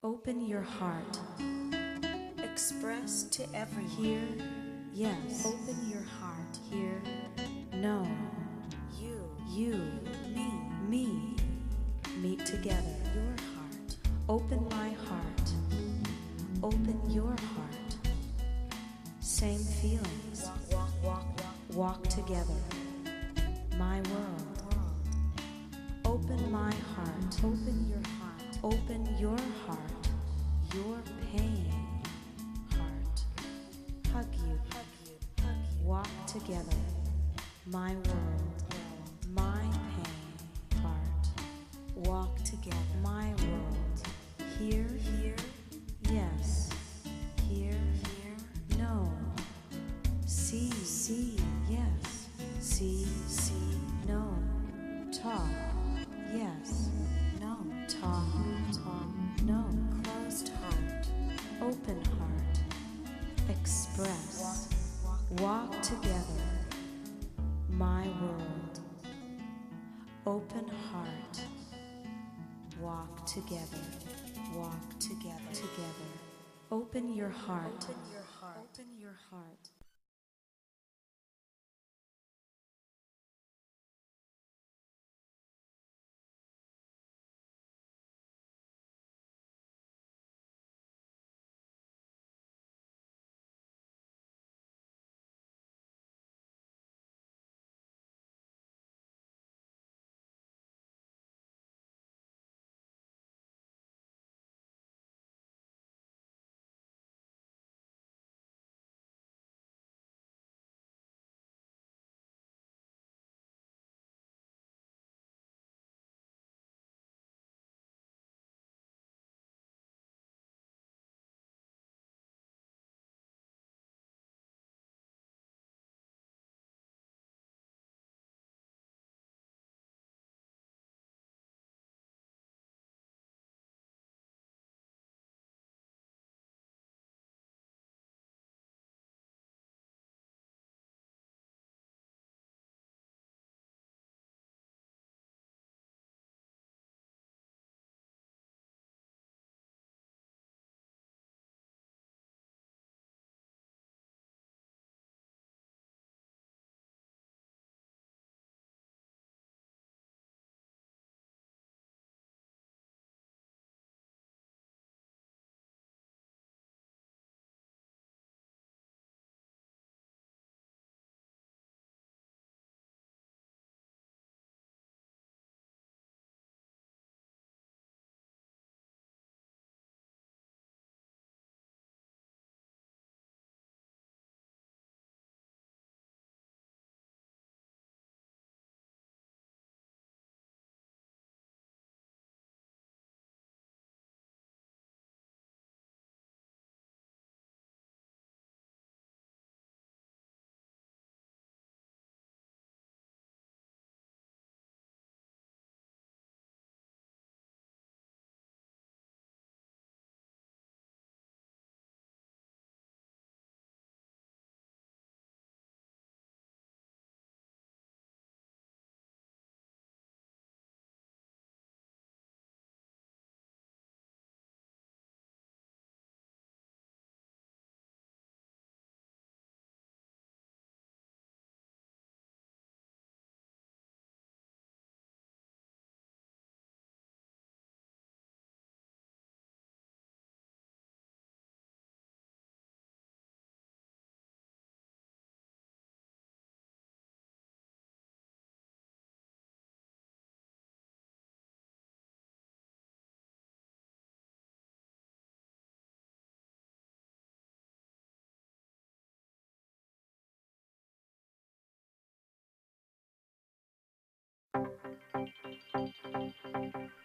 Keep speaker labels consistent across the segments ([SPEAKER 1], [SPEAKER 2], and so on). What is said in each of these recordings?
[SPEAKER 1] Open your heart.
[SPEAKER 2] Express to everyone.
[SPEAKER 1] Here, yes.
[SPEAKER 2] Open your heart.
[SPEAKER 1] Here, no. You, me. Meet together.
[SPEAKER 2] Your heart.
[SPEAKER 1] Open my heart. Open your heart. Same feelings. Walk together. My world. Open my heart.
[SPEAKER 2] Open your heart.
[SPEAKER 1] Open your heart. Your pain. Heart. Hug you. Walk together. My world. My pain. Heart. Walk together. My world. Here. Yes. Here. No. See. Yes. See. No. Talk. Yes.
[SPEAKER 2] No.
[SPEAKER 1] Talk. No.
[SPEAKER 2] Closed heart.
[SPEAKER 1] Open heart. Express. Walk together. My world. Open heart. Walk together. Walk together. Open your heart.
[SPEAKER 2] Open your heart.
[SPEAKER 1] Open your heart.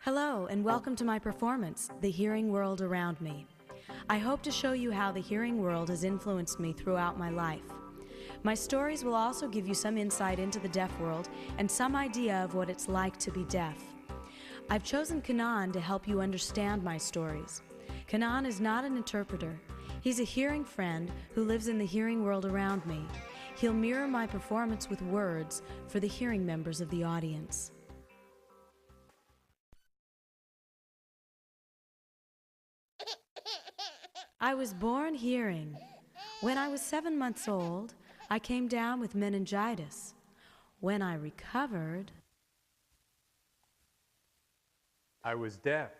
[SPEAKER 1] Hello, and welcome to my performance, The Hearing World Around Me. I hope to show you how the hearing world has influenced me throughout my life. My stories will also give you some insight into the deaf world and some idea of what it's like to be deaf. I've chosen Kanan to help you understand my stories. Kanan is not an interpreter. He's a hearing friend who lives in the hearing world around me. He'll mirror my performance with words for the hearing members of the audience. I was born hearing. When I was 7 months old, I came down with meningitis. When I recovered,
[SPEAKER 3] I was deaf.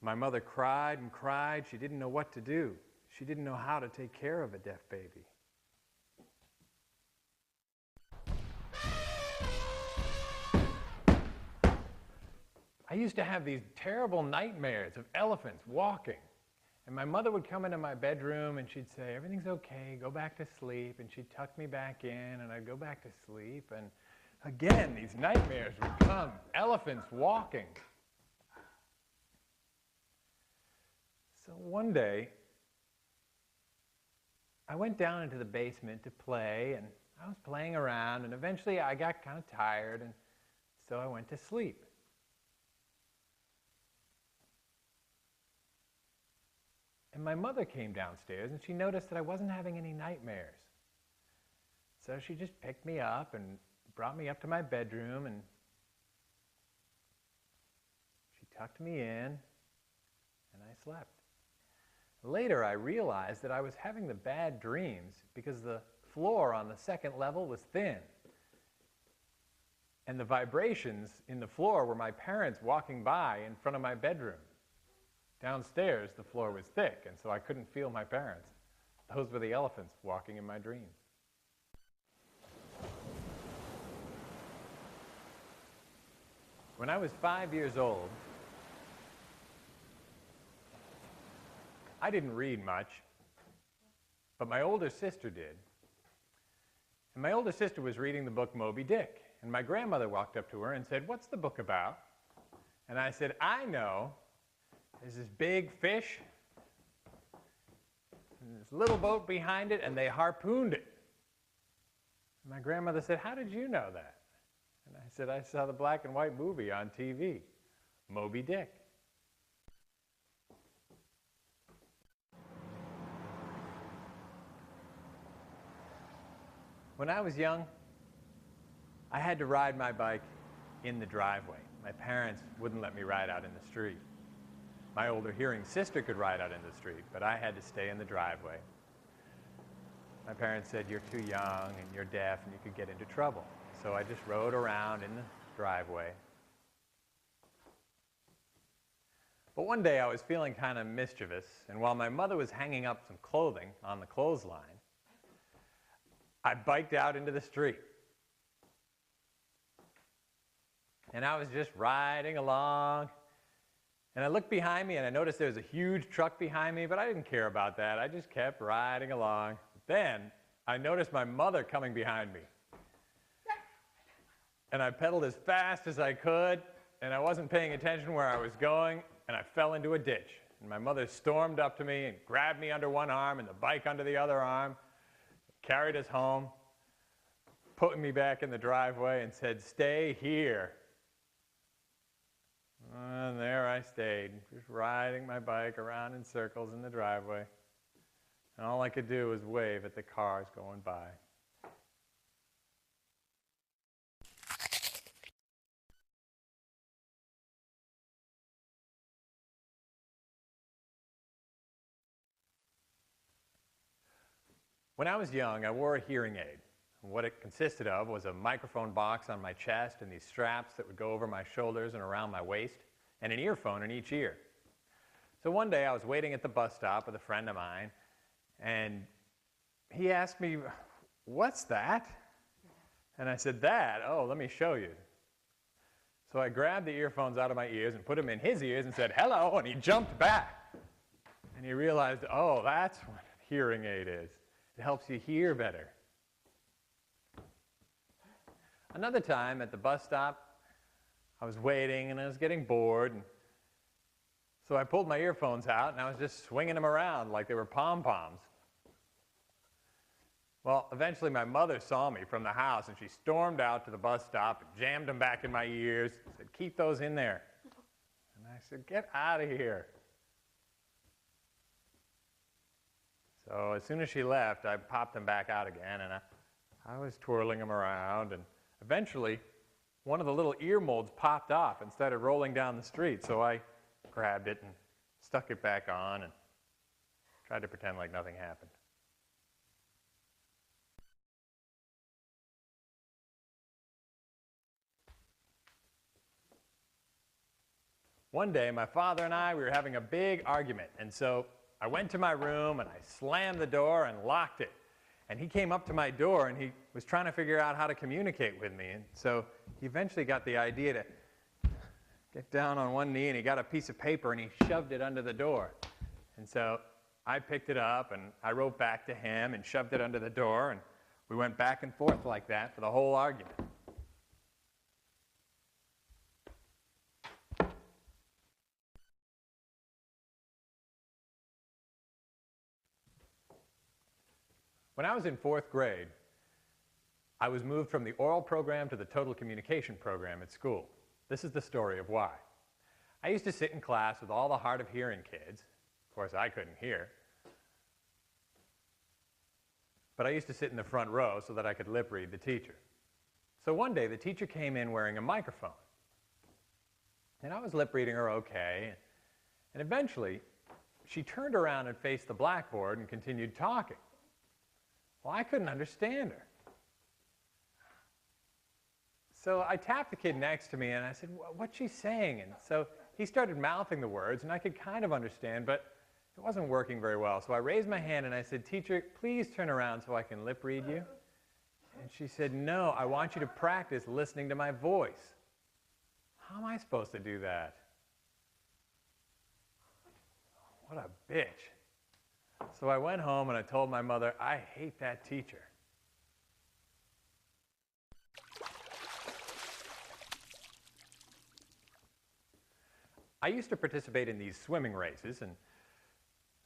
[SPEAKER 3] My mother cried and cried. She didn't know what to do. She didn't know how to take care of a deaf baby. I used to have these terrible nightmares of elephants walking. And my mother would come into my bedroom and she'd say, "Everything's okay, go back to sleep." And she'd tuck me back in and I'd go back to sleep. And again, these nightmares would come, elephants walking. So one day, I went down into the basement to play, and I was playing around, and eventually I got kind of tired, and so I went to sleep. And my mother came downstairs, and she noticed that I wasn't having any nightmares. So she just picked me up and brought me up to my bedroom, and she tucked me in, and I slept. Later, I realized that I was having the bad dreams because the floor on the second level was thin. And the vibrations in the floor were my parents walking by in front of my bedroom. Downstairs, the floor was thick, and so I couldn't feel my parents. Those were the elephants walking in my dreams. When I was 5 years old, I didn't read much, but my older sister did. And my older sister was reading the book Moby Dick, and my grandmother walked up to her and said, "What's the book about?" And I said, "I know. There's this big fish, and this little boat behind it, and they harpooned it." And my grandmother said, "How did you know that?" And I said, "I saw the black and white movie on TV, Moby Dick." When I was young, I had to ride my bike in the driveway. My parents wouldn't let me ride out in the street. My older hearing sister could ride out in the street, but I had to stay in the driveway. My parents said, "You're too young and you're deaf and you could get into trouble." So I just rode around in the driveway. But one day I was feeling kind of mischievous, and while my mother was hanging up some clothing on the clothesline, I biked out into the street. And I was just riding along. And I looked behind me and I noticed there was a huge truck behind me, but I didn't care about that. I just kept riding along. Then I noticed my mother coming behind me. And I pedaled as fast as I could, and I wasn't paying attention where I was going, and I fell into a ditch. And my mother stormed up to me and grabbed me under one arm and the bike under the other arm, carried us home, put me back in the driveway and said, "Stay here." And there I stayed, just riding my bike around in circles in the driveway. And all I could do was wave at the cars going by. When I was young, I wore a hearing aid. What it consisted of was a microphone box on my chest and these straps that would go over my shoulders and around my waist, and an earphone in each ear. So one day I was waiting at the bus stop with a friend of mine, and he asked me, "What's that?" And I said, "That? Oh, let me show you." So I grabbed the earphones out of my ears and put them in his ears and said, "Hello," and he jumped back. And he realized, oh, that's what a hearing aid is. It helps you hear better. Another time at the bus stop, I was waiting and I was getting bored. And so I pulled my earphones out and I was just swinging them around like they were pom-poms. Well, eventually my mother saw me from the house and she stormed out to the bus stop and jammed them back in my ears, said, "Keep those in there." And I said, "Get out of here." So as soon as she left, I popped them back out again, and I was twirling them around, and eventually one of the little ear molds popped off and started rolling down the street, so I grabbed it and stuck it back on. And tried to pretend like nothing happened. One day, my father and we were having a big argument, and so I went to my room and I slammed the door and locked it. And he came up to my door and he was trying to figure out how to communicate with me. And so he eventually got the idea to get down on one knee, and he got a piece of paper and he shoved it under the door. And so I picked it up and I wrote back to him and shoved it under the door, and we went back and forth like that for the whole argument. When I was in 4th grade, I was moved from the oral program to the total communication program at school. This is the story of why. I used to sit in class with all the hard of hearing kids. Of course, I couldn't hear. But I used to sit in the front row so that I could lip read the teacher. So one day, the teacher came in wearing a microphone. And I was lip reading her okay. And eventually, she turned around and faced the blackboard and continued talking. Well, I couldn't understand her. So I tapped the kid next to me and I said, "What's she saying?" And so he started mouthing the words, and I could kind of understand, but it wasn't working very well. So I raised my hand and I said, "Teacher, please turn around so I can lip read you." And she said, "No, I want you to practice listening to my voice." How am I supposed to do that? What a bitch. So I went home and I told my mother, "I hate that teacher." I used to participate in these swimming races, and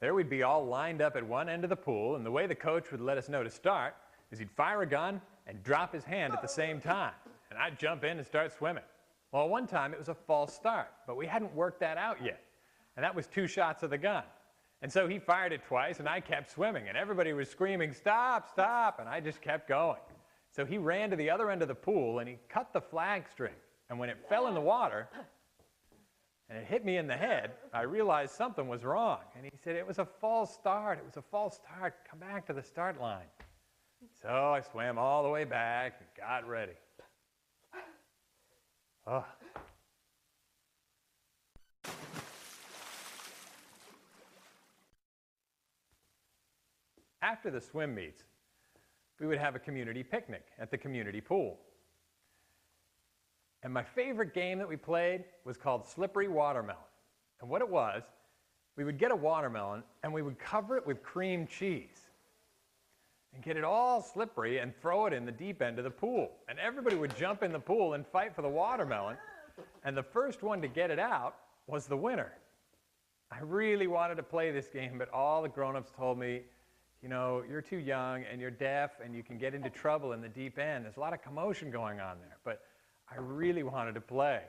[SPEAKER 3] there we'd be all lined up at one end of the pool, and the way the coach would let us know to start is he'd fire a gun and drop his hand at the same time, and I'd jump in and start swimming. Well, one time it was a false start, but we hadn't worked that out yet, and that was 2 shots of the gun. And so he fired it twice, and I kept swimming, and everybody was screaming, "Stop, stop," and I just kept going. So he ran to the other end of the pool, and he cut the flag string, and when it fell in the water, and it hit me in the head, I realized something was wrong. And he said, "It was a false start. It was a false start. Come back to the start line." So I swam all the way back and got ready. Oh. After the swim meets, we would have a community picnic at the community pool. And my favorite game that we played was called Slippery Watermelon. And what it was, we would get a watermelon and we would cover it with cream cheese and get it all slippery and throw it in the deep end of the pool. And everybody would jump in the pool and fight for the watermelon. And the first one to get it out was the winner. I really wanted to play this game, but all the grown-ups told me, "You know, you're too young and you're deaf and you can get into trouble in the deep end. There's a lot of commotion going on there." But I really wanted to play.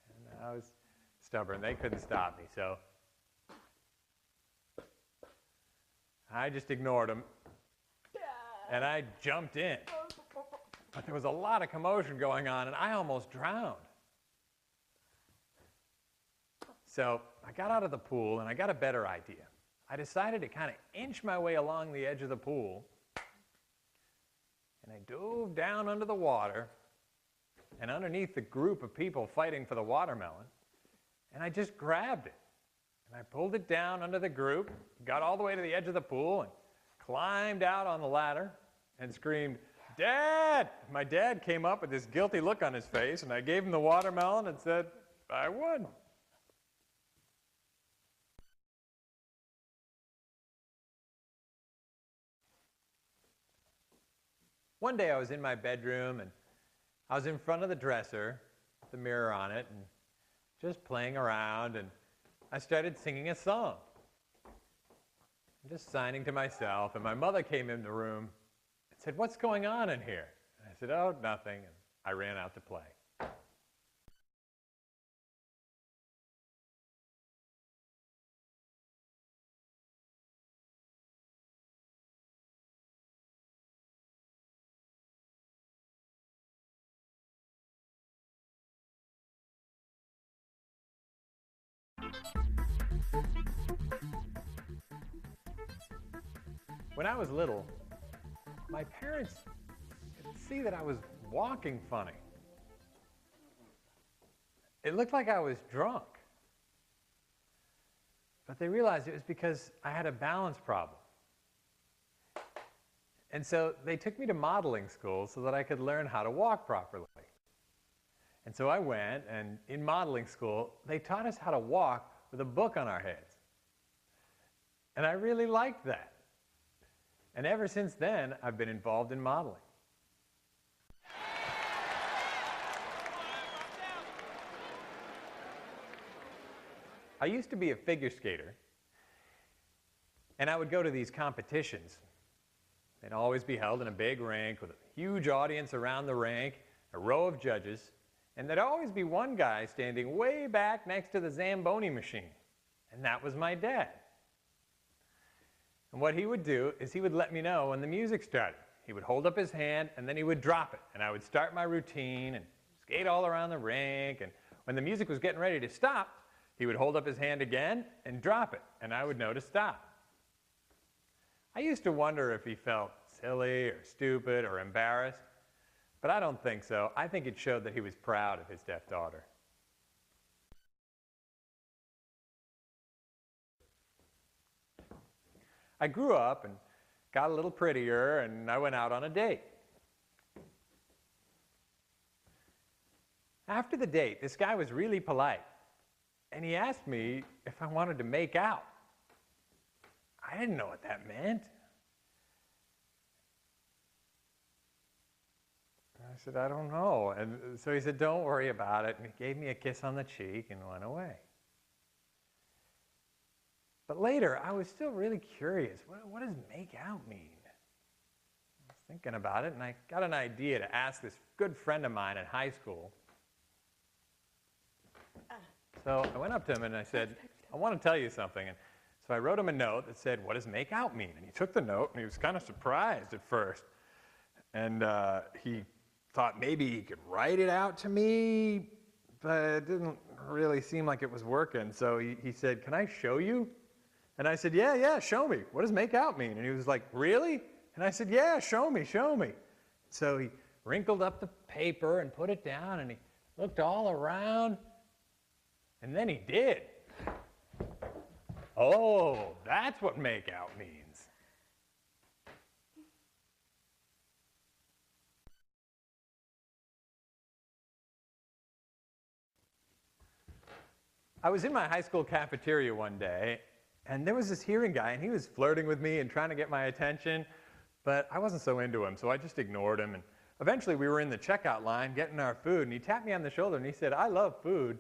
[SPEAKER 3] And I was stubborn. They couldn't stop me. So I just ignored them. And I jumped in. But there was a lot of commotion going on, and I almost drowned. So I got out of the pool, and I got a better idea. I decided to kind of inch my way along the edge of the pool, and I dove down under the water and underneath the group of people fighting for the watermelon, and I just grabbed it. And I pulled it down under the group, got all the way to the edge of the pool, and climbed out on the ladder and screamed, "Dad!" My dad came up with this guilty look on his face, and I gave him the watermelon and said, "I won." One day I was in my bedroom, and I was in front of the dresser, the mirror on it, and just playing around, and I started singing a song. Just signing to myself, and my mother came in the room and said, "What's going on in here?" And I said, "Oh, nothing," and I ran out to play. When I was little, my parents could see that I was walking funny. It looked like I was drunk. But they realized it was because I had a balance problem. And so they took me to modeling school so that I could learn how to walk properly. And so I went, and in modeling school, they taught us how to walk with a book on our heads. And I really liked that. And ever since then, I've been involved in modeling. I used to be a figure skater, and I would go to these competitions. They'd always be held in a big rink with a huge audience around the rink, a row of judges, and there'd always be one guy standing way back next to the Zamboni machine, and that was my dad. And what he would do is he would let me know when the music started. He would hold up his hand, and then he would drop it, and I would start my routine and skate all around the rink, and when the music was getting ready to stop, he would hold up his hand again and drop it, and I would know to stop. I used to wonder if he felt silly or stupid or embarrassed, but I don't think so. I think it showed that he was proud of his deaf daughter. I grew up and got a little prettier, and I went out on a date. After the date, this guy was really polite, and he asked me if I wanted to make out. I didn't know what that meant. I said, I don't know. And so he said, don't worry about it. And he gave me a kiss on the cheek and went away. But later, I was still really curious. What does make out mean? I was thinking about it, and I got an idea to ask this good friend of mine in high school. So I went up to him and I said, I want to tell you something. And so I wrote him a note that said, what does make out mean? And he took the note, and he was kind of surprised at first. And he thought maybe he could write it out to me, but it didn't really seem like it was working. So he said, can I show you? And I said, yeah, show me. What does make out mean? And he was like, really? And I said, yeah, show me. So he wrinkled up the paper and put it down, and he looked all around, and then he did. Oh, that's what make out means. I was in my high school cafeteria one day, and there was this hearing guy, and he was flirting with me and trying to get my attention, but I wasn't so into him, so I just ignored him. And eventually we were in the checkout line getting our food, and he tapped me on the shoulder, and he said, I love food.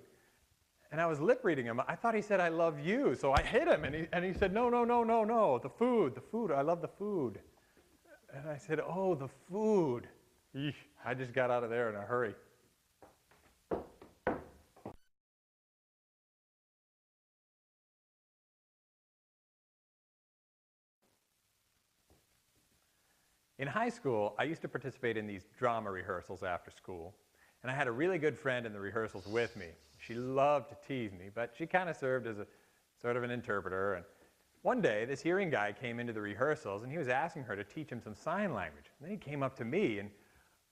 [SPEAKER 3] And I was lip reading him. I thought he said, I love you. So I hit him, and he said, no, the food, I love the food. And I said, oh, the food. Eesh, I just got out of there in a hurry. In high school, I used to participate in these drama rehearsals after school, and I had a really good friend in the rehearsals with me. She loved to tease me, but she kind of served as a sort of an interpreter. And one day, this hearing guy came into the rehearsals, and he was asking her to teach him some sign language. And then he came up to me, and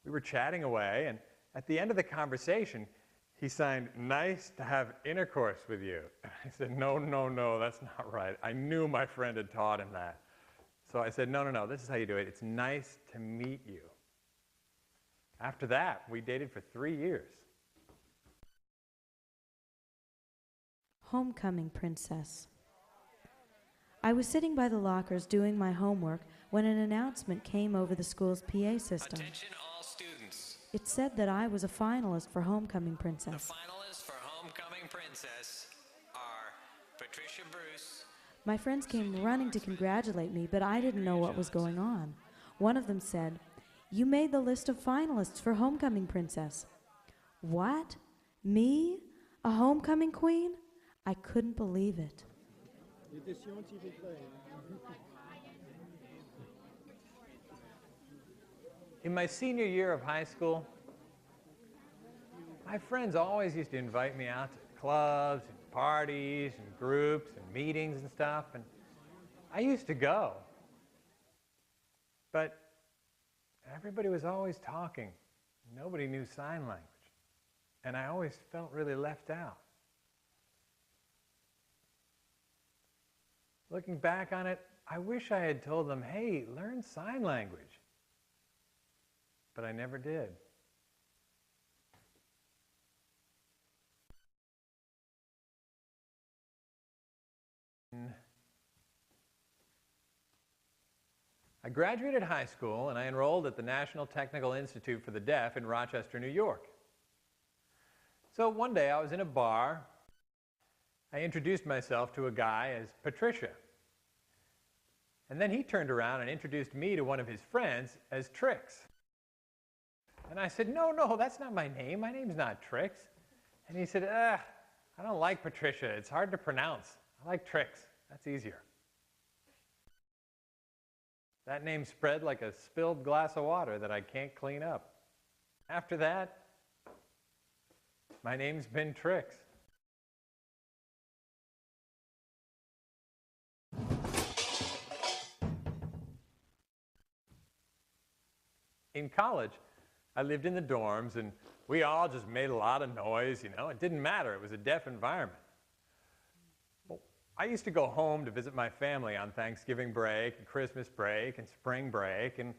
[SPEAKER 3] we were chatting away, and at the end of the conversation, he signed, nice to have intercourse with you. And I said, no, that's not right. I knew my friend had taught him that. So I said, no, this is how you do it. It's nice to meet you. After that, we dated for 3 years.
[SPEAKER 1] Homecoming Princess. I was sitting by the lockers doing my homework when an announcement came over the school's PA system.
[SPEAKER 4] Attention all students.
[SPEAKER 1] It said that I was a finalist for Homecoming Princess.
[SPEAKER 4] The finalists for Homecoming Princess are Patricia Bruce.
[SPEAKER 1] My friends came running to congratulate me, but I didn't know what was going on. One of them said, "You made the list of finalists for Homecoming Princess." What? Me? A homecoming queen? I couldn't believe it.
[SPEAKER 3] In my senior year of high school, my friends always used to invite me out to clubs and parties and groups and meetings and stuff, and I used to go. But everybody was always talking. Nobody knew sign language. And I always felt really left out. Looking back on it, I wish I had told them, hey, learn sign language. But I never did. I graduated high school and I enrolled at the National Technical Institute for the Deaf in Rochester, New York. So one day I was in a bar. I introduced myself to a guy as Patricia. And then he turned around and introduced me to one of his friends as Trix. And I said, no, that's not my name. My name's not Trix. And he said, I don't like Patricia. It's hard to pronounce. I like Trix. That's easier. That name spread like a spilled glass of water that I can't clean up. After that, my name's been Trix. In college, I lived in the dorms and we all just made a lot of noise, you know. It didn't matter. It was a deaf environment. Well, I used to go home to visit my family on Thanksgiving break and Christmas break and spring break. And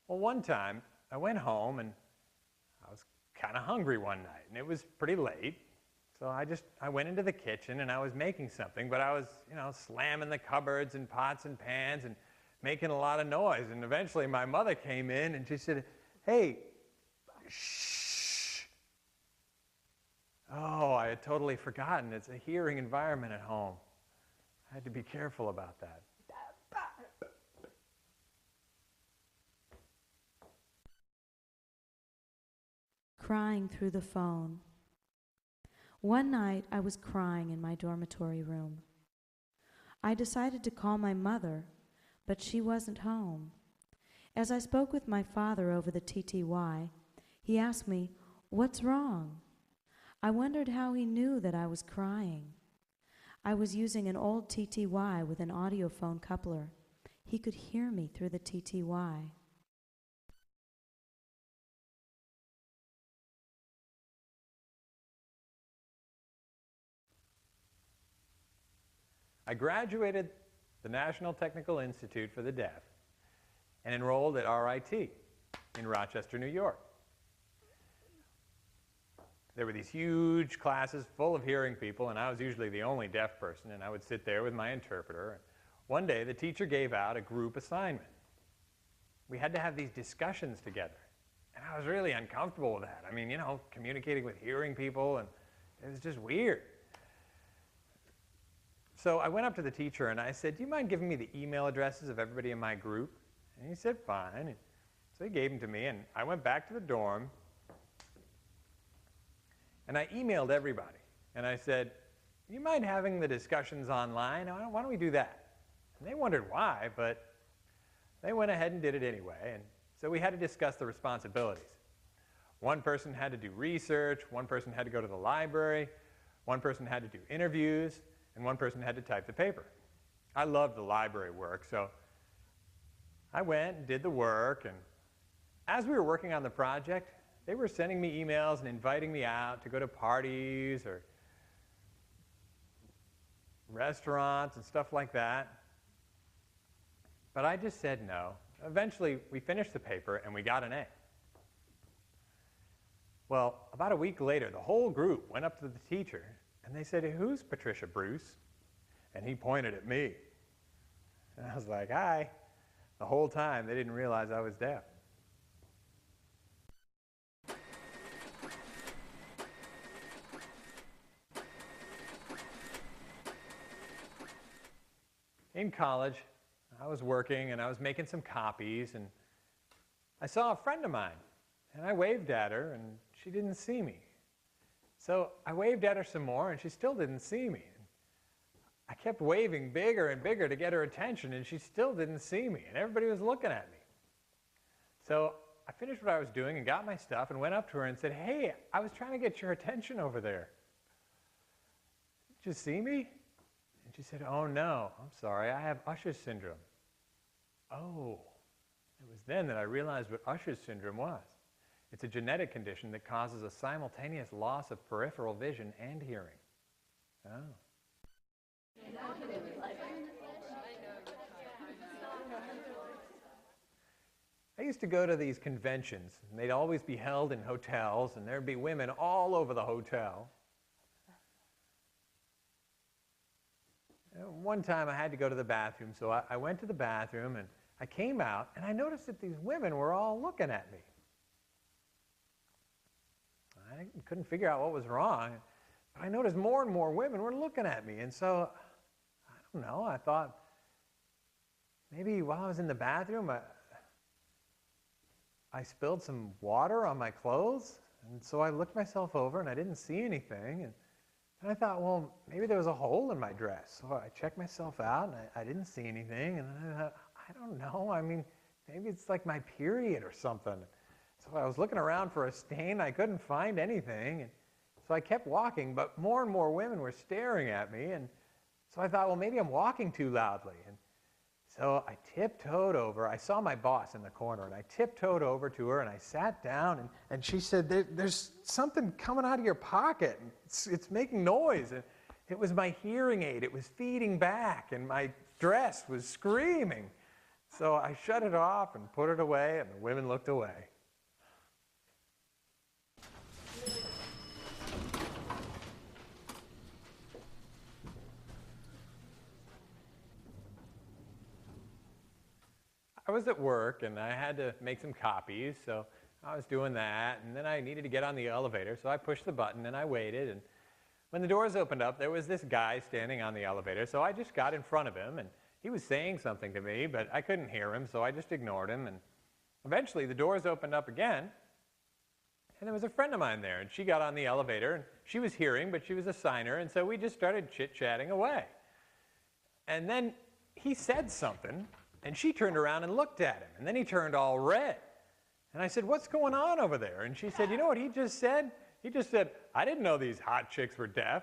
[SPEAKER 3] well, one time I went home and I was kind of hungry one night and it was pretty late. So I went into the kitchen and I was making something, but I was, slamming the cupboards and pots and pans and making a lot of noise. And eventually my mother came in and she said, hey, shh. Oh, I had totally forgotten. It's a hearing environment at home. I had to be careful about that.
[SPEAKER 1] Crying through the phone. One night I was crying in my dormitory room. I decided to call my mother, but she wasn't home. As I spoke with my father over the TTY, he asked me, "What's wrong?" I wondered how he knew that I was crying. I was using an old TTY with an audiophone coupler. He could hear me through the TTY.
[SPEAKER 3] I graduated the National Technical Institute for the Deaf and enrolled at RIT in Rochester, New York. There were these huge classes full of hearing people, and I was usually the only deaf person, and I would sit there with my interpreter. One day, the teacher gave out a group assignment. We had to have these discussions together, and I was really uncomfortable with that. I mean, communicating with hearing people, and it was just weird. So I went up to the teacher and I said, "Do you mind giving me the email addresses of everybody in my group?" And he said, "Fine." And so he gave them to me, and I went back to the dorm, and I emailed everybody. And I said, "You mind having the discussions online? Why don't we do that?" And they wondered why, but they went ahead and did it anyway. And so we had to discuss the responsibilities. One person had to do research, one person had to go to the library, one person had to do interviews, and one person had to type the paper. I loved the library work, so I went and did the work, and as we were working on the project, they were sending me emails and inviting me out to go to parties or restaurants and stuff like that. But I just said no. Eventually, we finished the paper and we got an A. Well, about a week later, the whole group went up to the teacher and they said, "Who's Patricia Bruce?" And he pointed at me. And I was like, "Hi." The whole time, they didn't realize I was deaf. In college, I was working and I was making some copies, and I saw a friend of mine, and I waved at her, and she didn't see me. So I waved at her some more, and she still didn't see me. I kept waving bigger and bigger to get her attention, and she still didn't see me, and everybody was looking at me. So I finished what I was doing and got my stuff and went up to her and said, "Hey, I was trying to get your attention over there. Did you see me?" And she said, "Oh no, I'm sorry, I have Usher's syndrome." "Oh." It was then that I realized what Usher's syndrome was. It's a genetic condition that causes a simultaneous loss of peripheral vision and hearing. Oh. I used to go to these conventions, and they'd always be held in hotels, and there'd be women all over the hotel. One time I had to go to the bathroom, so I went to the bathroom, and I came out, and I noticed that these women were all looking at me. I couldn't figure out what was wrong, but I noticed more and more women were looking at me, and so, I don't know, I thought, maybe while I was in the bathroom, I spilled some water on my clothes, and so I looked myself over, and I didn't see anything, and I thought, well, maybe there was a hole in my dress. So I checked myself out, and I didn't see anything, and I thought, I don't know, I mean, maybe it's like my period or something. So I was looking around for a stain, I couldn't find anything, and so I kept walking, but more and more women were staring at me, and so I thought, well, maybe I'm walking too loudly. And so I tiptoed over. I saw my boss in the corner, and I tiptoed over to her, and I sat down, and she said, there's something coming out of your pocket. And it's making noise. And it was my hearing aid. It was feeding back, and my dress was screaming. So I shut it off and put it away, and the women looked away. I was at work, and I had to make some copies, so I was doing that, and then I needed to get on the elevator, so I pushed the button, and I waited, and when the doors opened up, there was this guy standing on the elevator, so I just got in front of him, and he was saying something to me, but I couldn't hear him, so I just ignored him, and eventually the doors opened up again, and there was a friend of mine there, and she got on the elevator, and she was hearing, but she was a signer, and so we just started chit-chatting away. And then he said something, and she turned around and looked at him, and then he turned all red. And I said, what's going on over there? And she said, you know what he just said? He just said, I didn't know these hot chicks were deaf.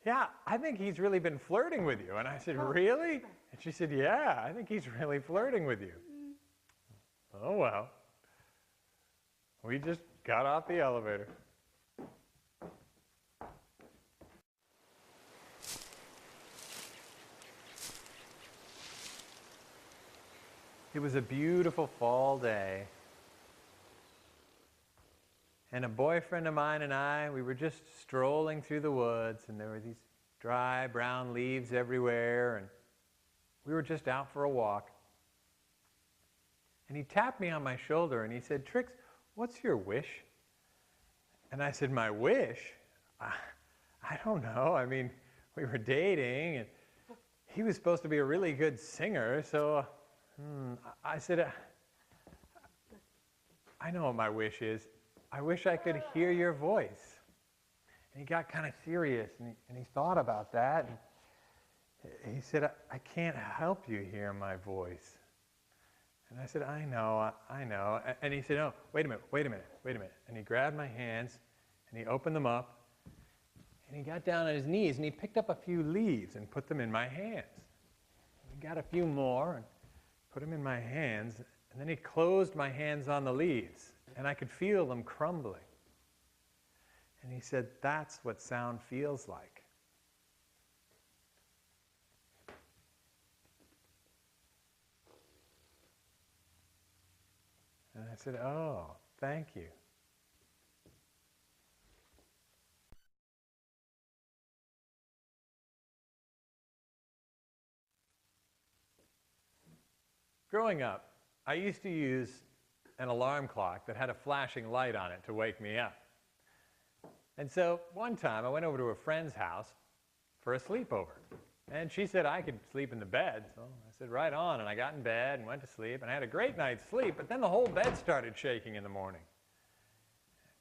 [SPEAKER 3] Yeah, I think he's really been flirting with you. And I said, really? And she said, yeah, I think he's really flirting with you. Oh, well. We just got off the elevator. It was a beautiful fall day, and a boyfriend of mine and I, we were just strolling through the woods, and there were these dry brown leaves everywhere, and we were just out for a walk. And he tapped me on my shoulder, and he said, Trix, what's your wish? And I said, my wish? I don't know. I mean, we were dating, and he was supposed to be a really good singer, so I said, I know what my wish is. I wish I could hear your voice. And he got kind of serious, and he thought about that. And he said, I can't help you hear my voice. And I said, I know. And he said, oh, wait a minute. And he grabbed my hands, and he opened them up, and he got down on his knees, and he picked up a few leaves and put them in my hands. He got a few more, and put them in my hands, and then he closed my hands on the leaves, and I could feel them crumbling. And he said, that's what sound feels like. And I said, oh, thank you. Growing up, I used to use an alarm clock that had a flashing light on it to wake me up. And so one time I went over to a friend's house for a sleepover. And she said I could sleep in the bed. So I said, right on. And I got in bed and went to sleep. And I had a great night's sleep. But then the whole bed started shaking in the morning.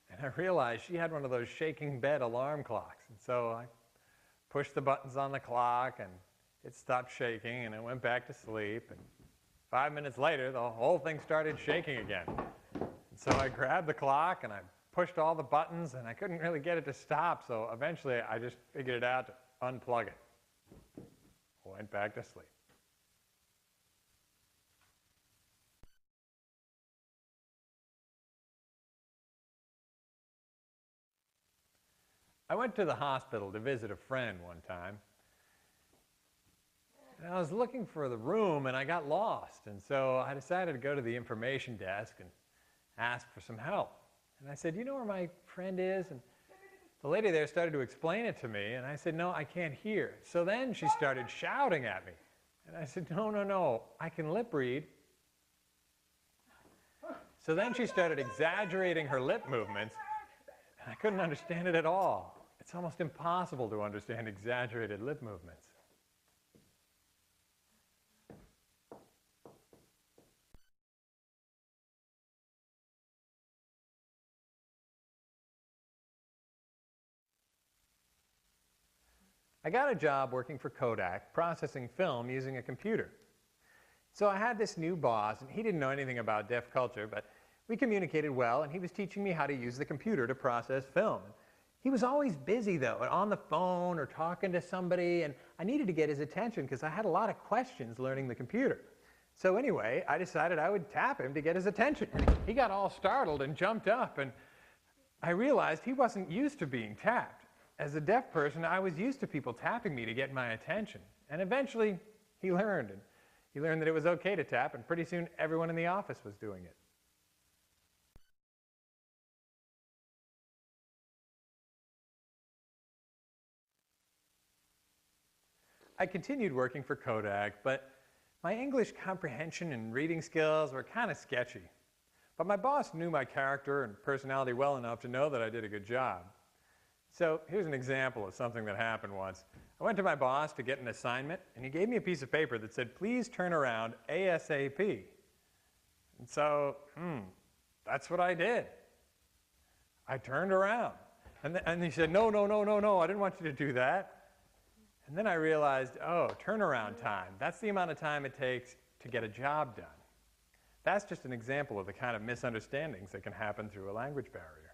[SPEAKER 3] And I realized she had one of those shaking bed alarm clocks. And so I pushed the buttons on the clock, and it stopped shaking, and I went back to sleep. And 5 minutes later, the whole thing started shaking again. And so I grabbed the clock, and I pushed all the buttons, and I couldn't really get it to stop. So eventually, I just figured it out to unplug it. Went back to sleep. I went to the hospital to visit a friend one time. And I was looking for the room and I got lost. And so I decided to go to the information desk and ask for some help. And I said, "You know where my friend is?" And the lady there started to explain it to me. And I said, "No, I can't hear." So then she started shouting at me. And I said, "No, no, no, I can lip read." So then she started exaggerating her lip movements. And I couldn't understand it at all. It's almost impossible to understand exaggerated lip movements. I got a job working for Kodak, processing film using a computer. So I had this new boss, and he didn't know anything about deaf culture, but we communicated well, and he was teaching me how to use the computer to process film. He was always busy, though, on the phone or talking to somebody, and I needed to get his attention because I had a lot of questions learning the computer. So anyway, I decided I would tap him to get his attention. He got all startled and jumped up, and I realized he wasn't used to being tapped. As a deaf person, I was used to people tapping me to get my attention. And eventually, he learned. And he learned that it was okay to tap, and pretty soon everyone in the office was doing it. I continued working for Kodak, but my English comprehension and reading skills were kind of sketchy. But my boss knew my character and personality well enough to know that I did a good job. So here's an example of something that happened once. I went to my boss to get an assignment, and he gave me a piece of paper that said, "Please turn around ASAP." And so, that's what I did. I turned around. And he said, "No, no, no, no, no, I didn't want you to do that." And then I realized, oh, turnaround time. That's the amount of time it takes to get a job done. That's just an example of the kind of misunderstandings that can happen through a language barrier.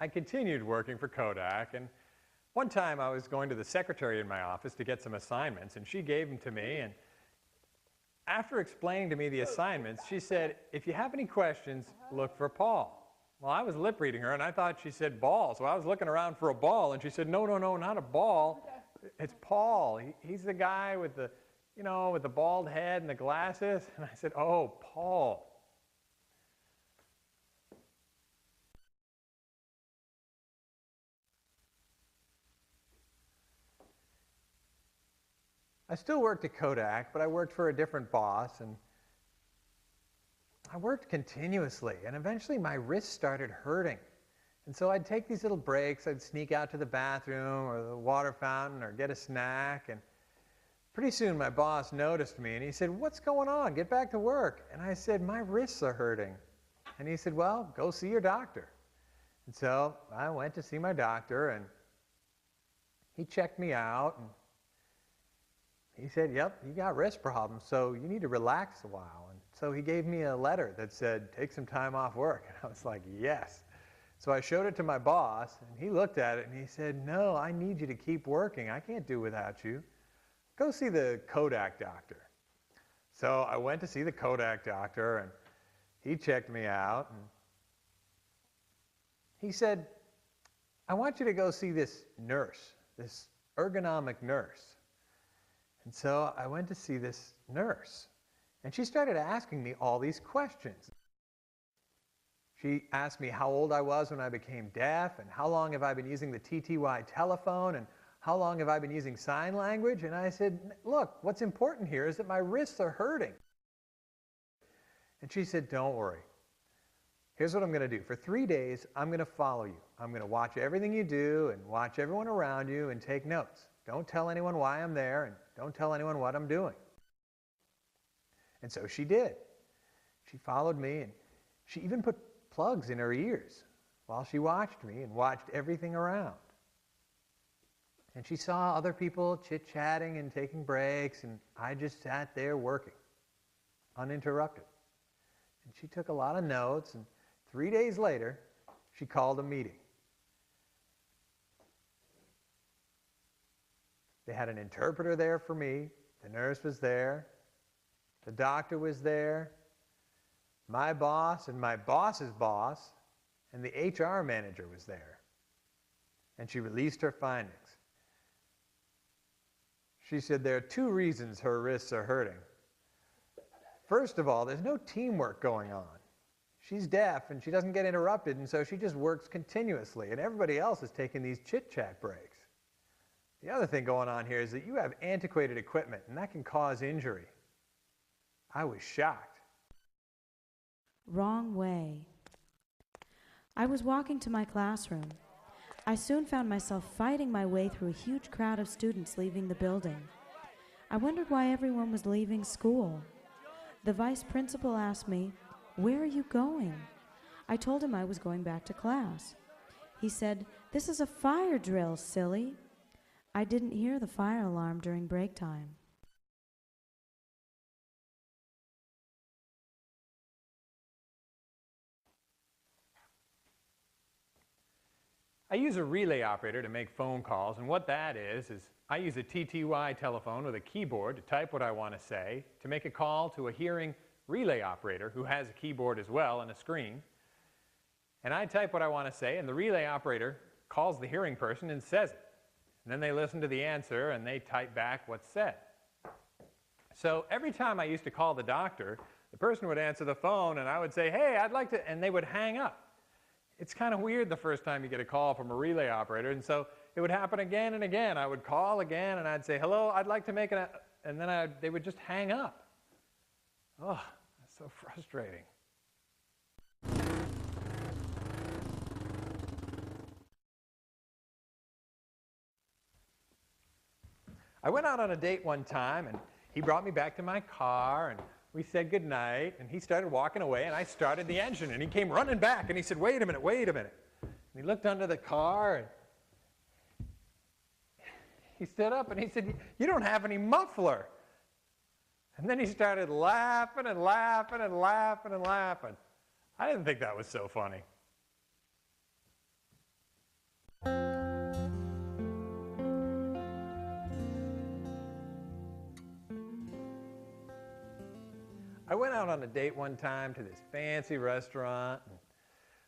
[SPEAKER 3] I continued working for Kodak, and one time I was going to the secretary in my office to get some assignments, and she gave them to me, and after explaining to me the assignments, she said, "If you have any questions, look for Paul." Well, I was lip reading her, and I thought she said ball, so I was looking around for a ball, and she said, "No, no, no, not a ball. It's Paul. He's the guy with the, with the bald head and the glasses." And I said, "Oh, Paul." I still worked at Kodak, but I worked for a different boss, and I worked continuously, and eventually my wrists started hurting. And so I'd take these little breaks, I'd sneak out to the bathroom or the water fountain or get a snack, and pretty soon my boss noticed me, and he said, "What's going on? Get back to work." And I said, "My wrists are hurting." And he said, "Well, go see your doctor." And so I went to see my doctor, and he checked me out, and he said, "Yep, you got wrist problems, so you need to relax a while." And so he gave me a letter that said, "Take some time off work." And I was like, yes. So I showed it to my boss, and he looked at it, and he said, "No, I need you to keep working. I can't do without you. Go see the Kodak doctor." So I went to see the Kodak doctor, and he checked me out, and he said, "I want you to go see this nurse, this ergonomic nurse." And so I went to see this nurse, and she started asking me all these questions. She asked me how old I was when I became deaf, and how long have I been using the TTY telephone, and how long have I been using sign language? And I said, "Look, what's important here is that my wrists are hurting." And she said, "Don't worry. Here's what I'm going to do. For 3 days, I'm going to follow you. I'm going to watch everything you do and watch everyone around you and take notes. Don't tell anyone why I'm there, and don't tell anyone what I'm doing." And so she did. She followed me, and she even put plugs in her ears while she watched me and watched everything around. And she saw other people chit-chatting and taking breaks, and I just sat there working, uninterrupted. And she took a lot of notes, and 3 days later, she called a meeting. They had an interpreter there for me. The nurse was there. The doctor was there. My boss and my boss's boss and the HR manager was there. And she released her findings. She said there are 2 reasons her wrists are hurting. First of all, there's no teamwork going on. She's deaf and she doesn't get interrupted, and so she just works continuously, and everybody else is taking these chit-chat breaks. The other thing going on here is that you have antiquated equipment, and that can cause injury. I was shocked.
[SPEAKER 1] Wrong way. I was walking to my classroom. I soon found myself fighting my way through a huge crowd of students leaving the building. I wondered why everyone was leaving school. The vice principal asked me, "Where are you going?" I told him I was going back to class. He said, "This is a fire drill, silly." I didn't hear the fire alarm during break time.
[SPEAKER 3] I use a relay operator to make phone calls, and what that is I use a TTY telephone with a keyboard to type what I want to say, to make a call to a hearing relay operator who has a keyboard as well and a screen. And I type what I want to say, and the relay operator calls the hearing person and says it. And then they listen to the answer and they type back what's said. So every time I used to call the doctor, the person would answer the phone and I would say, "Hey, I'd like to," and they would hang up. It's kind of weird the first time you get a call from a relay operator, and so it would happen again and again. I would call again and I'd say, "Hello, I'd like to make an," and then they would just hang up. Oh, that's so frustrating. I went out on a date one time, and he brought me back to my car, and we said goodnight, and he started walking away, and I started the engine, and he came running back, and he said, "Wait a minute, wait a minute." And he looked under the car, and he stood up, and he said, "You don't have any muffler." And then he started laughing and laughing and laughing and laughing. I didn't think that was so funny. I went out on a date one time to this fancy restaurant, and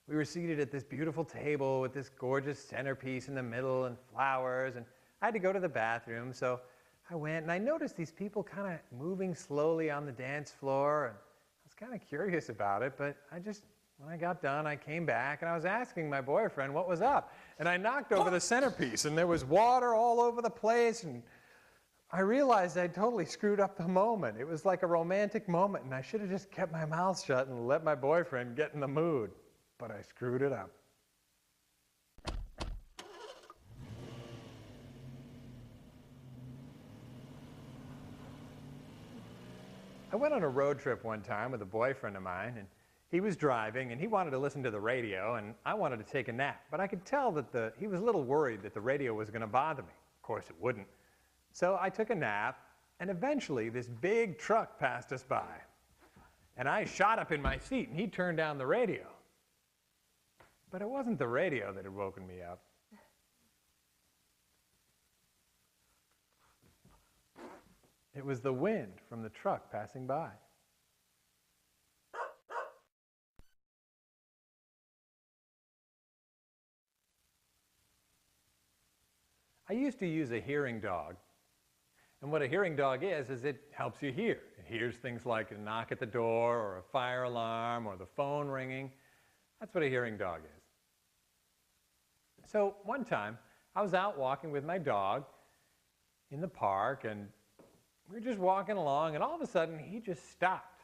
[SPEAKER 3] we were seated at this beautiful table with this gorgeous centerpiece in the middle and flowers, and I had to go to the bathroom, so I went, and I noticed these people kind of moving slowly on the dance floor, and I was kind of curious about it, but when I got done, I came back, and I was asking my boyfriend what was up, and I knocked over the centerpiece, and there was water all over the place, and I realized I totally screwed up the moment. It was like a romantic moment, and I should have just kept my mouth shut and let my boyfriend get in the mood. But I screwed it up. I went on a road trip one time with a boyfriend of mine, and he was driving, and he wanted to listen to the radio, and I wanted to take a nap. But I could tell that he was a little worried that the radio was going to bother me. Of course, it wouldn't. So I took a nap, and eventually this big truck passed us by. And I shot up in my seat, and he turned down the radio. But it wasn't the radio that had woken me up. It was the wind from the truck passing by. I used to use a hearing dog. And what a hearing dog is it helps you hear. It hears things like a knock at the door or a fire alarm or the phone ringing. That's what a hearing dog is. So one time, I was out walking with my dog in the park, and we were just walking along, and all of a sudden, he just stopped.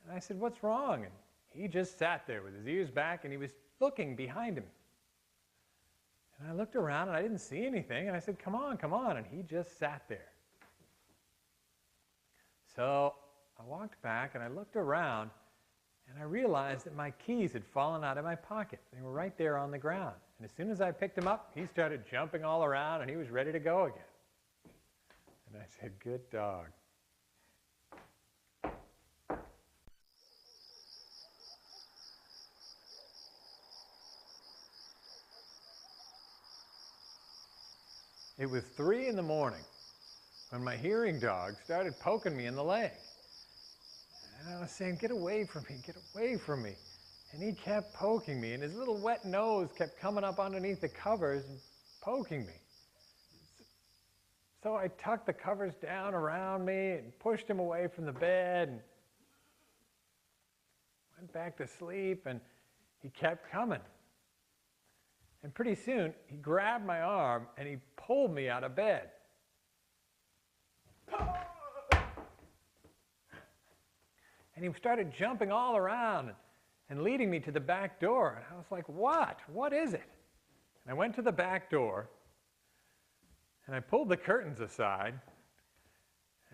[SPEAKER 3] And I said, "What's wrong?" And he just sat there with his ears back, and he was looking behind him. And I looked around, and I didn't see anything, and I said, come on, and he just sat there. So I walked back, and I looked around, and I realized that my keys had fallen out of my pocket. They were right there on the ground. And as soon as I picked them up, he started jumping all around, and he was ready to go again. And I said, "Good dog." It was 3 in the morning when my hearing dog started poking me in the leg. And And I was saying, get away from me, get away from me. And he kept poking me, and his little wet nose kept coming up underneath the covers and poking me. So I tucked the covers down around me and pushed him away from the bed and went back to sleep, and he kept coming. And pretty soon, he grabbed my arm and he pulled me out of bed. And he started jumping all around and leading me to the back door. And I was like, what? What is it? And I went to the back door, and I pulled the curtains aside,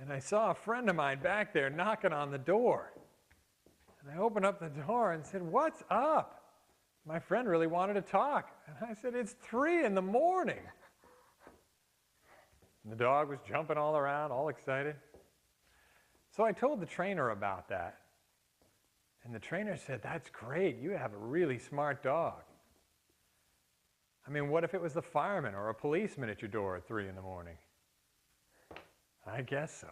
[SPEAKER 3] and I saw a friend of mine back there knocking on the door. And I opened up the door and said, what's up? My friend really wanted to talk. And I said, it's 3 in the morning. And the dog was jumping all around, all excited. So I told the trainer about that. And the trainer said, that's great. You have a really smart dog. I mean, what if it was the fireman or a policeman at your door at 3 in the morning? I guess so.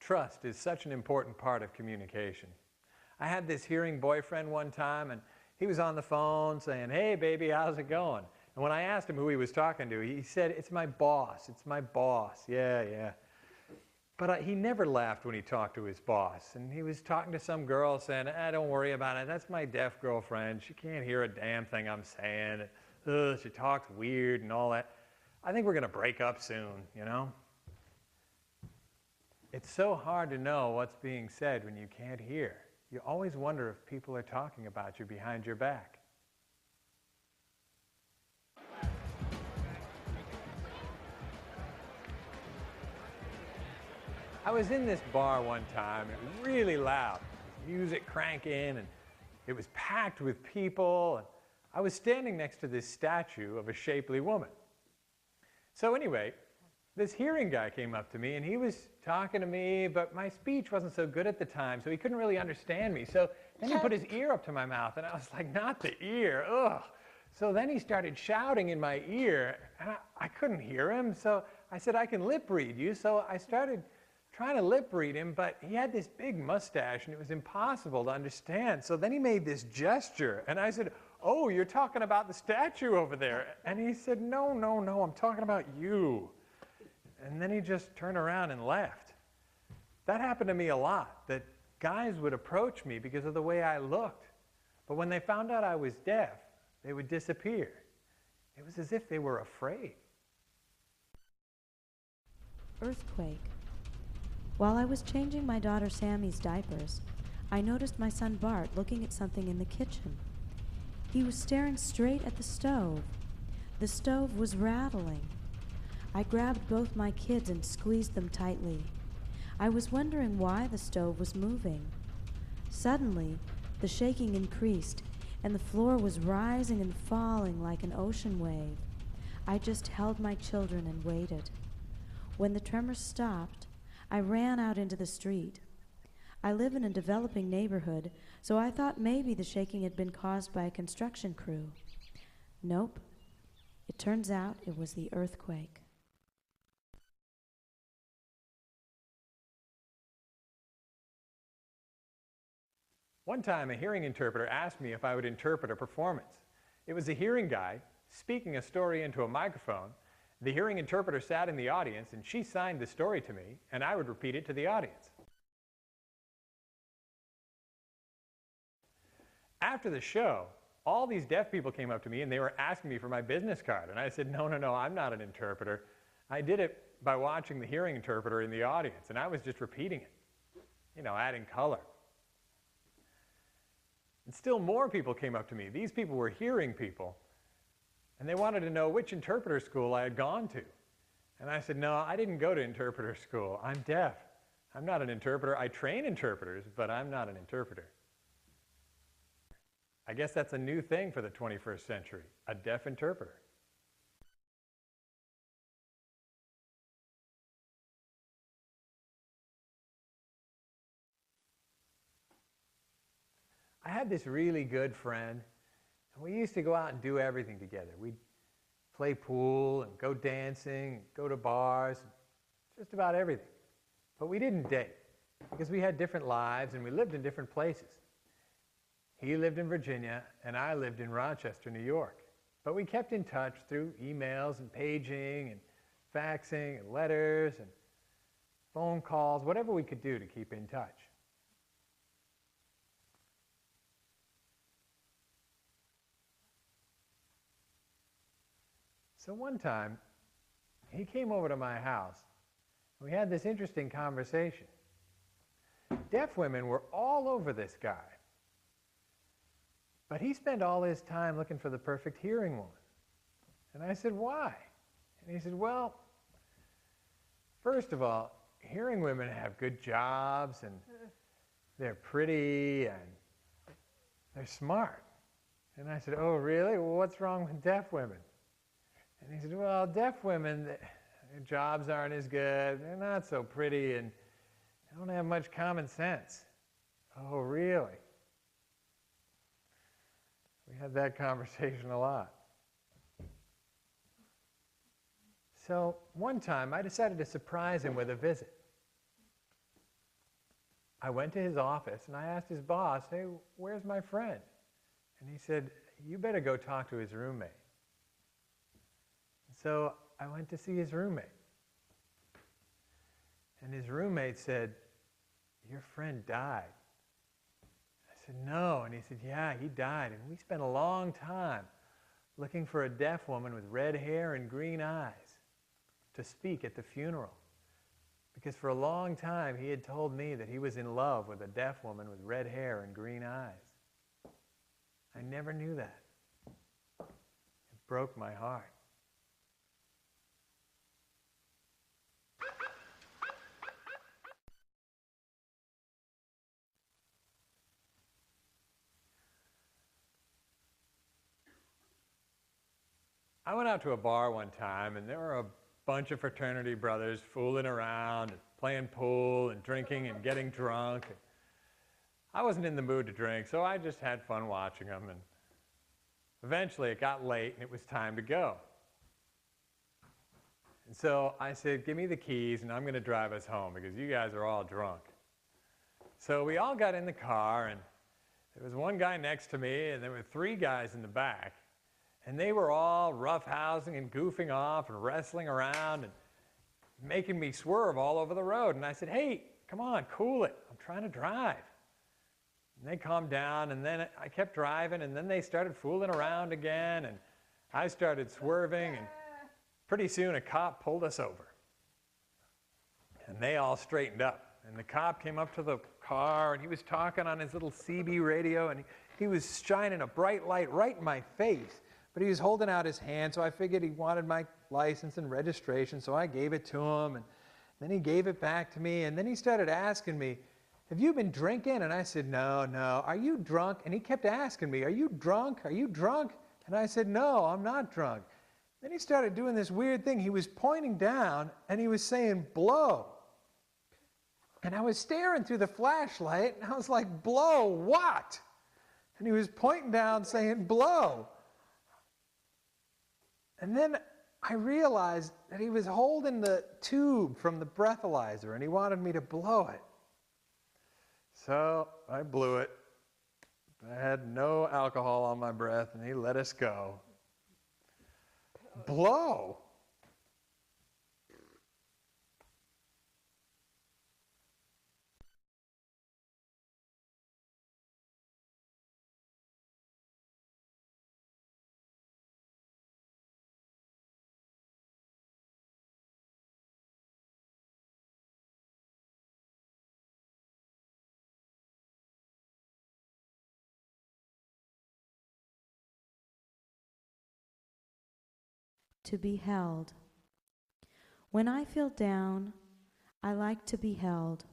[SPEAKER 3] Trust is such an important part of communication. I had this hearing boyfriend one time, and he was on the phone saying, hey baby, how's it going? And when I asked him who he was talking to, he said, it's my boss, it's my boss, yeah. But he never laughed when he talked to his boss. And he was talking to some girl saying, don't worry about it, that's my deaf girlfriend. She can't hear a damn thing I'm saying. She talks weird and all that. I think we're going to break up soon, you know? It's so hard to know what's being said when you can't hear. You always wonder if people are talking about you behind your back. I was in this bar one time. It was really loud. Music cranking, and it was packed with people. And I was standing next to this statue of a shapely woman. So anyway, this hearing guy came up to me, and he was talking to me, but my speech wasn't so good at the time, so he couldn't really understand me. So then he put his ear up to my mouth, and I was like, not the ear, ugh. So then he started shouting in my ear, and I couldn't hear him, so I said, I can lip read you. So I started trying to lip read him, but he had this big mustache, and it was impossible to understand. So then he made this gesture, and I said, oh, you're talking about the statue over there. And he said, no, I'm talking about you. And then he just turned around and left. That happened to me a lot, that guys would approach me because of the way I looked. But when they found out I was deaf, they would disappear. It was as if they were afraid.
[SPEAKER 1] Earthquake. While I was changing my daughter Sammy's diapers, I noticed my son Bart looking at something in the kitchen. He was staring straight at the stove. The stove was rattling. I grabbed both my kids and squeezed them tightly. I was wondering why the stove was moving. Suddenly, the shaking increased, and the floor was rising and falling like an ocean wave. I just held my children and waited. When the tremors stopped, I ran out into the street. I live in a developing neighborhood, so I thought maybe the shaking had been caused by a construction crew. Nope. It turns out it was the earthquake.
[SPEAKER 3] One time, a hearing interpreter asked me if I would interpret a performance. It was a hearing guy speaking a story into a microphone. The hearing interpreter sat in the audience, and she signed the story to me, and I would repeat it to the audience. After the show, all these deaf people came up to me, and they were asking me for my business card. And I said, no, I'm not an interpreter. I did it by watching the hearing interpreter in the audience, and I was just repeating it, adding color. And still more people came up to me. These people were hearing people, and they wanted to know which interpreter school I had gone to. And I said, no, I didn't go to interpreter school. I'm deaf. I'm not an interpreter. I train interpreters, but I'm not an interpreter. I guess that's a new thing for the 21st century, a deaf interpreter. I had this really good friend. We used to go out and do everything together. We'd play pool and go dancing, go to bars, just about everything. But we didn't date because we had different lives and we lived in different places. He lived in Virginia and I lived in Rochester, New York. But we kept in touch through emails and paging and faxing and letters and phone calls, whatever we could do to keep in touch. So one time, he came over to my house, and we had this interesting conversation. Deaf women were all over this guy, but he spent all his time looking for the perfect hearing woman. And I said, why? And he said, well, first of all, hearing women have good jobs, and they're pretty, and they're smart. And I said, oh, really? Well, what's wrong with deaf women? And he said, well, deaf women, their jobs aren't as good, they're not so pretty, and they don't have much common sense. Oh, really? We had that conversation a lot. So one time, I decided to surprise him with a visit. I went to his office, and I asked his boss, hey, where's my friend? And he said, you better go talk to his roommate. So I went to see his roommate. And his roommate said, your friend died. I said, no. And he said, yeah, he died. And we spent a long time looking for a deaf woman with red hair and green eyes to speak at the funeral. Because for a long time he had told me that he was in love with a deaf woman with red hair and green eyes. I never knew that. It broke my heart. I went out to a bar one time, and there were a bunch of fraternity brothers fooling around and playing pool and drinking and getting drunk. I wasn't in the mood to drink, so I just had fun watching them. And eventually it got late and it was time to go. And so I said, give me the keys and I'm going to drive us home because you guys are all drunk. So we all got in the car, and there was one guy next to me and there were three guys in the back. And they were all roughhousing and goofing off and wrestling around and making me swerve all over the road. And I said, hey, come on, cool it. I'm trying to drive. And they calmed down, and then I kept driving, and then they started fooling around again, and I started swerving, and pretty soon a cop pulled us over. And they all straightened up. And the cop came up to the car, and he was talking on his little CB radio, and he was shining a bright light right in my face. But he was holding out his hand, so I figured he wanted my license and registration, so I gave it to him, and then he gave it back to me, and then he started asking me, have you been drinking? And I said, no. Are you drunk? And he kept asking me, are you drunk? Are you drunk? And I said, no, I'm not drunk. Then he started doing this weird thing. He was pointing down, and he was saying, blow. And I was staring through the flashlight, and I was like, blow what? And he was pointing down saying, blow. And then I realized that he was holding the tube from the breathalyzer and he wanted me to blow it. So I blew it. I had no alcohol on my breath and he let us go. Blow?
[SPEAKER 1] To be held. When I feel down, I like to be held.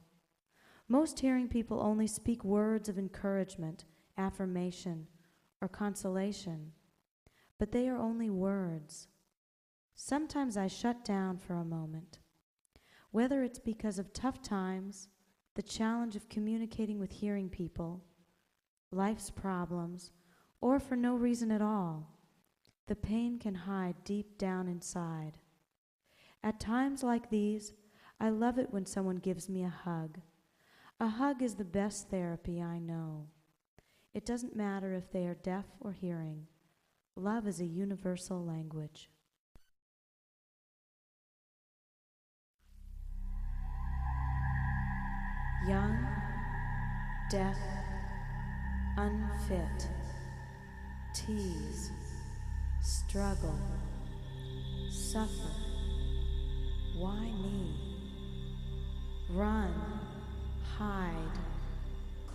[SPEAKER 1] Most hearing people only speak words of encouragement, affirmation, or consolation, but they are only words. Sometimes I shut down for a moment. Whether it's because of tough times, the challenge of communicating with hearing people, life's problems, or for no reason at all. The pain can hide deep down inside. At times like these, I love it when someone gives me a hug. A hug is the best therapy I know. It doesn't matter if they are deaf or hearing. Love is a universal language. Young, deaf, unfit, tease, struggle, suffer. Why me? Run, hide,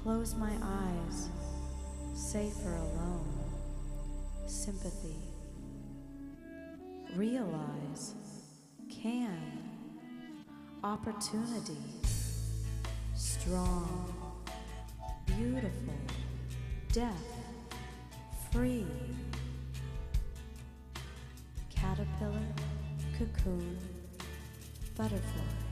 [SPEAKER 1] close my eyes, safer alone. Sympathy. Realize, can, opportunity. Strong, beautiful, deaf, free. Caterpillar, cocoon, butterfly.